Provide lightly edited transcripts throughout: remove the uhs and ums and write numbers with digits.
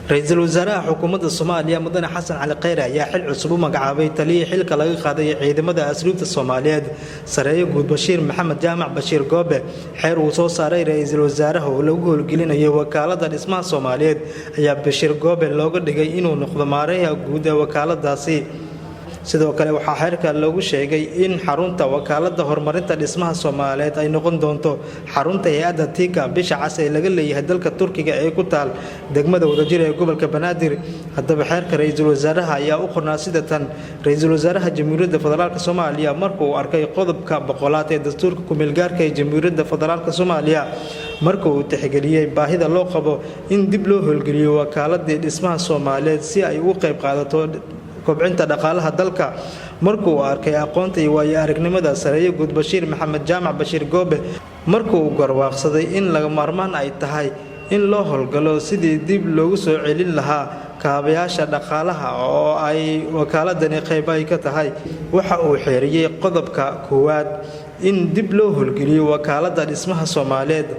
ra'iisul wasaaraha xukuumadda Soomaaliya mudane Xasan Cali Khayre ayaa xil cusub u magacaabay taliye xilka laga qaaday ciidamada asluubta Soomaaliyeed sareeyo guud Bashiir Maxamed Jaamac Bashiir Goobe xeer uu soo saaray ra'iisul wasaaraha oo lagu howlgelinayo wakaaladda dhismaha Soomaaliyeed ayaa Bashiir Goobe looga dhigay inuu noqdo maareeyaha guud ee wakaaladaasi sidoo kale waxa xeerka lagu sheegay in xarunta wakaaladda horumarinta dhismaha Soomaaliyeed ay noqon doonto xarunta hay'adda Tika bisha cas ee laga leeyahay dalka Turkiga ee ku taal degmada wadajir ee gobolka Banaadir haddaba xeerka ra'iisul wasaaraha ayaa u qornaa sida tan ra'iisul wasaaraha Jamhuuriyadda Federaalka Soomaaliya markuu arkay qodobka 100 ee dastuurka ku-meelgaarka ee Jamhuuriyadda Federaalka Soomaaliya markuu uu tixgeliyay baahida loo qabo in dib loo howlgeliyo wakaaladda dhismaha Soomaaliyeed si ay uga qayb qaadato kobcinta dhaqaalaha dalka markuu arkay aqoonta iyo waayo-aragnimada sareeyo guud Bashiir Maxamed Jaamac Bashiir Goobe markuu garwaaqsaday in laga maarmaan ay tahay in loo howlgalo sidii dib loogu soo celin lahaa kaabayaasha dhaqaalaha oo ay wakaaladani qayb ay ka tahay waxa uu xeeriyay qodobka koowaad in dib loo howlgeliyo wakaaladda dhismaha Soomaaliyeed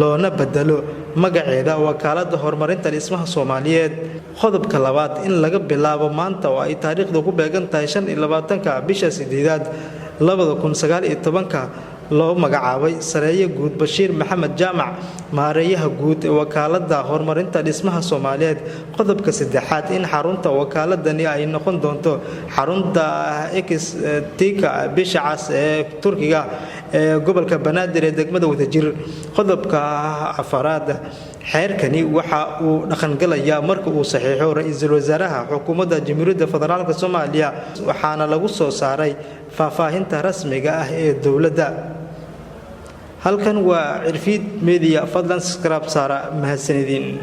loona bedelo magaceeda wakaaladda horumarinta dhismaha Soomaaliyeed qodobka labaad in laga bilaabo maanta oo ay taariikhdu ku beegan tahay 25 bisha 8 2019 loo magacaabay sareeyo guud Bashiir Maxamed Jaamac maareeyaha guud ee wakaaladda horumarinta dhismaha Soomaaliyeed qodobka saddexaad in xarunta wakaaladani ay noqon doonto xarunta Tika bisha cas ee Turkiga ee gobolka Banaadir ee degmada wadajir qodobka afaraad xeerkani waxa uu dhaqan galayaa marka uu saxiixo ra'iisul wasaaraha xukuumadda Jamhuuriyadda Federaalka Soomaaliya waxaana lagu soo saaray faahfaahinta rasmiga ah ee dowladda halkan waa Cirfiid Media fadlan subscribe saara mahadsanidin